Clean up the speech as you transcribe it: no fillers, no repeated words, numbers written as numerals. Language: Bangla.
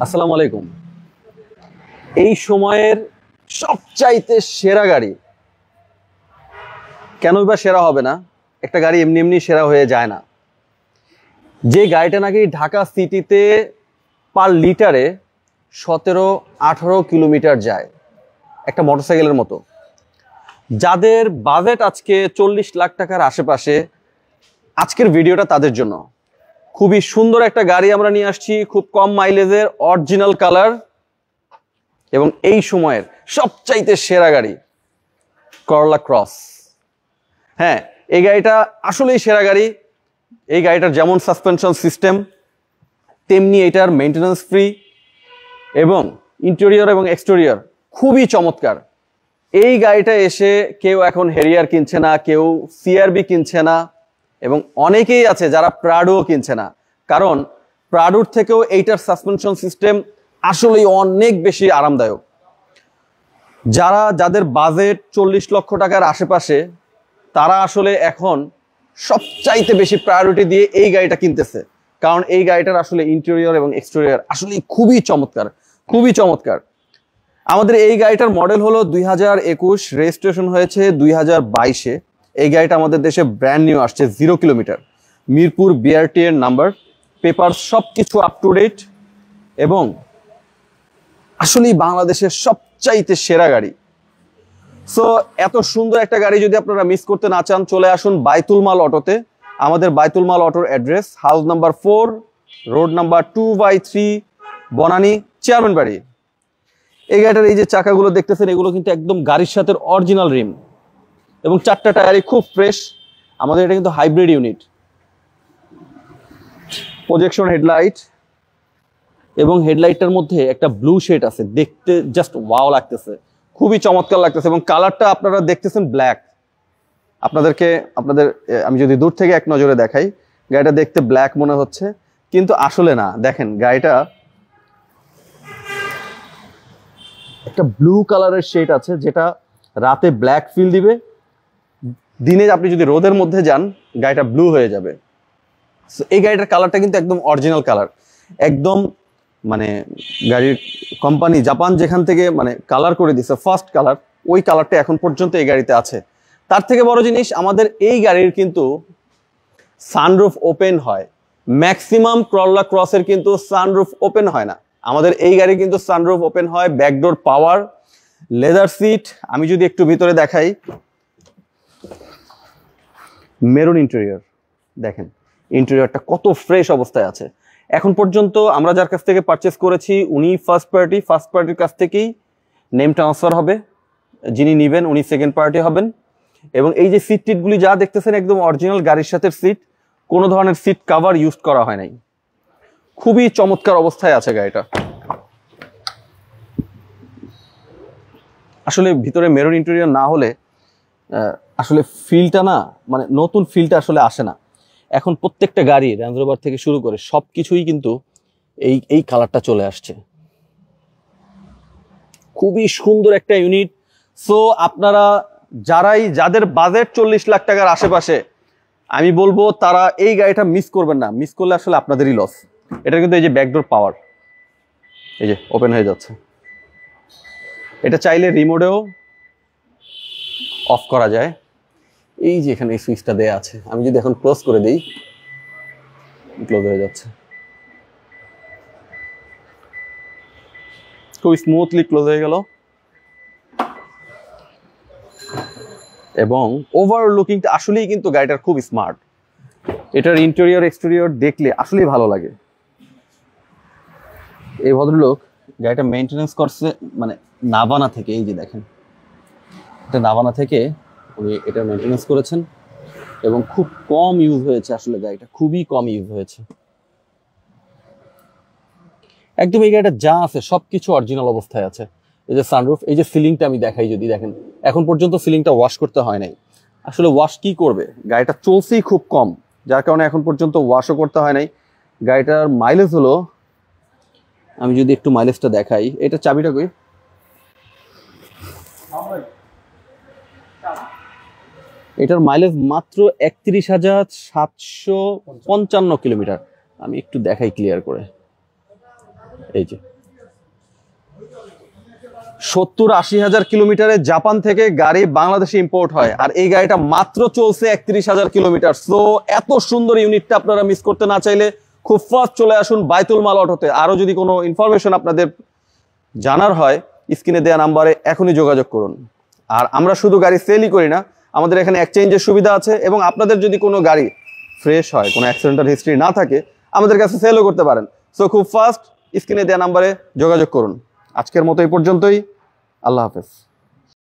আসসালামু আলাইকুম। এই সময়ের সবচাইতে সেরা গাড়ি কেনই বা সেরা হবে না? একটা গাড়ি এমনি এমনি সেরা হয়ে যায় না। যে গাড়িটা নাকি ঢাকা সিটিতে পার লিটারে 17-18 কিলোমিটার যায়, একটা মোটরসাইকেলের মতো। যাদের বাজেট আজকে 40 লাখ টাকার আশেপাশে, আজকের ভিডিওটা তাদের জন্য। খুবই সুন্দর একটা গাড়ি আমরা নিয়ে আসছি, খুব কম মাইলেজের, অরিজিনাল কালার এবং এই সময়ের সবচাইতে সেরা গাড়ি করলা ক্রস। হ্যাঁ, এই গাড়িটা আসলেই সেরা গাড়ি। এই গাড়িটার যেমন সাসপেনশন সিস্টেম, তেমনি এটার মেইনটেনেন্স ফ্রি এবং ইন্টেরিয়র এবং এক্সটেরিয়র খুবই চমৎকার। এই গাড়িটা এসে কেউ এখন হেরিয়ার কিনছে না, কেউ সিআরবি কিনছে না এবং অনেকেই আছে যারা প্রাডোও কিনছে না, কারণ প্রাডোর থেকেও এইটার সাসপেনশন সিস্টেম আসলেই অনেক বেশি আরামদায়ক। যাদের বাজেট 40 লক্ষ টাকার আশেপাশে, তারা আসলে এখন সবচাইতে বেশি প্রায়োরিটি দিয়ে এই গাড়িটা কিনতেছে, কারণ এই গাড়িটার আসলে ইন্টেরিয়র এবং এক্সটেরিয়র আসলে খুবই চমৎকার, খুবই চমৎকার। আমাদের এই গাড়িটার মডেল হলো 2021, রেজিস্ট্রেশন হয়েছে 2022-এ। এই গাড়িটা আমাদের দেশে ব্র্যান্ড নিউ আসছে, 0 কিলোমিটার, মিরপুর বিআরটি এর নাম্বার, পেপার সব কিছু আপ টু ডেট এবং আসলেই বাংলাদেশের সবচাইতে সেরা গাড়ি। সো এত সুন্দর একটা গাড়ি যদি আপনারা মিস করতে না চান, চলে আসুন বাইতুল মাল অটোতে। আমাদের বাইতুল মাল অটোর address house number 4, road number 2/3, Banani, chairman বাড়ি। এই গাড়িটার এই যে চাকাগুলো দেখতেছেন, এগুলো কিন্তু একদম গাড়ির সাথে অরিজিনাল রিম এবং 4টা টায়ারই খুব ফ্রেশ। আমাদের এটা কিন্তু হাইব্রিড ইউনিট, প্রজেকশন হেডলাইট এবং হেডলাইটটার মধ্যে একটা ব্লু শেড আছে, দেখতে জাস্ট ওয়াও লাগতেছে, খুবই চমৎকার লাগতেছে। এবং কালারটা আপনারা দেখতেছেন ব্ল্যাক। আমি যদি দূর থেকে এক নজরে দেখাই, গাড়িটা দেখতে ব্ল্যাক মনে হচ্ছে, কিন্তু আসলে না। দেখেন, গাড়িটা একটা ব্লু কালারের শেড আছে, যেটা রাতে ব্ল্যাক ফিল দিবে, দিনে আপনি যদি রোদের মধ্যে যান গাড়িটা ব্লু হয়ে যাবে। এই গাড়িটার কালারটা কিন্তু একদম অরিজিনাল কালার, একদম মানে গাড়ির কোম্পানি জাপান যেখান থেকে মানে কালার করে দিছে ফার্স্ট কালার, ওই কালারটা এখন পর্যন্ত এই গাড়িতে আছে। তার থেকে বড় জিনিস, আমাদের এই গাড়ির কিন্তু সানরুফ ওপেন হয়। ম্যাক্সিমাম করলা ক্রসের কিন্তু সানরুফ ওপেন হয় না, আমাদের এই গাড়ি কিন্তু সানরুফ ওপেন হয়। ব্যাকডোর পাওয়ার, লেদার সিট। আমি যদি একটু ভিতরে দেখাই, মেরুন ইন্টেরিয়র, দেখেন ইন্টেরিয়রটা কত ফ্রেশ অবস্থায় আছে। এখন পর্যন্ত আমরা যার কাছ থেকে পারচেস করেছি, উনি ফার্স্ট পার্টির কাছ থেকেই নেম ট্রান্সফার হবে, যিনি নেবেন উনি সেকেন্ড পার্টি হবেন। এবং এই যে সিট টিটগুলি যা দেখতেছেন, একদম অরিজিনাল গাড়ির সাথে সিট, কোনো ধরনের সিট কাভার ইউজ করা হয় নাই। খুবই চমৎকার অবস্থায় আছে গাড়িটা। আসলে ভিতরে মেরুন ইন্টেরিয়র না হলে আসলে ফিলটা না, মানে নতুন ফিলটা আসলে আসে না। এখন প্রত্যেকটা গাড়ি, রেঞ্জ রোভার থেকে শুরু করে সবকিছুই কিন্তু এই কালারটা চলে আসছে। খুবই সুন্দর একটা ইউনিট। সো আপনারা যাদের বাজেট 40 লাখ টাকার আশেপাশে, আমি বলবো তারা এই গাড়িটা মিস করবেন না। মিস করলে আসলে আপনাদেরই লস। এটা কিন্তু এই যে ব্যাকডোর পাওয়ার, এই যে ওপেন হয়ে যাচ্ছে, এটা চাইলে রিমোটেও অফ করা যায়। এই যে এখানে এই সুইচটা দেয়া আছে, আমি যদি এখন ক্লোজ করে দিই, ক্লোজ হয়ে যাচ্ছে, খুব স্মুথলি ক্লোজ হয়ে গেল। এবং ওভারঅল লুকিংটা আসলেই কিন্তু গাড়িটার খুব স্মার্ট। এটার ইন্টেরিয়র এক্সটেরিয়র দেখলে আসলেই ভালো লাগে। এই ভদ্রলোক গাড়িটা মেইনটেনেন্স করছে মানে নাভানা থেকে, এই যে দেখেন, এটা নাভানা থেকে উনি এটা মেইনটেনেন্স করেছেন এবং খুব কম ইউজ হয়েছে। আসলে গাড়িটা খুবই কম ইউজ হয়েছে, একদম এই গাড়িটা যা আছে সবকিছু অরিজিনাল অবস্থায় আছে। এই যে সানরুফ, এই যে সিলিংটা আমি দেখাই, যদি দেখেন এখন পর্যন্ত সিলিংটা ওয়াশ করতে হয় নাই। আসলে ওয়াশ কি করবে, গাড়িটা চলছেই খুব কম, যার কারণে এখন পর্যন্ত ওয়াশও করতে হয় নাই। গাড়িটার মাইলেজ হলো, আমি যদি একটু মাইলেজটা দেখাই, এটা চাবিটা কই, এটার মাইলেজ মাত্র 31,755 কিলোমিটার। আমি একটু দেখাই ক্লিয়ার করে, এই যে 70-80 হাজার কিলোমিটারে জাপান থেকে গাড়ি বাংলাদেশে ইম্পোর্ট হয়, আর এই গাড়িটা মাত্র চলছে 31,000 কিলোমিটার। সো এত সুন্দর ইউনিটটা আপনারা মিস করতে না চাইলে খুব ফাস্ট চলে আসুন বাইতুল মাল অটোতে। আরো যদি কোনো ইনফরমেশন আপনাদের জানার হয়, স্ক্রিনে দেওয়া নাম্বারে এখনই যোগাযোগ করুন। আর আমরা শুধু গাড়ি সেলই করি না, আমাদের এখানে এক্সচেঞ্জের সুবিধা আছে, এবং আপনাদের যদি কোনো গাড়ি ফ্রেশ হয়, কোনো অ্যাক্সিডেন্টাল হিস্ট্রি না থাকে, আমাদের কাছে সেলও করতে পারেন। সো খুব ফাস্ট স্ক্রিনে দেওয়া নাম্বারে যোগাযোগ করুন। আজকের মতো এই পর্যন্তই। আল্লাহ হাফেজ।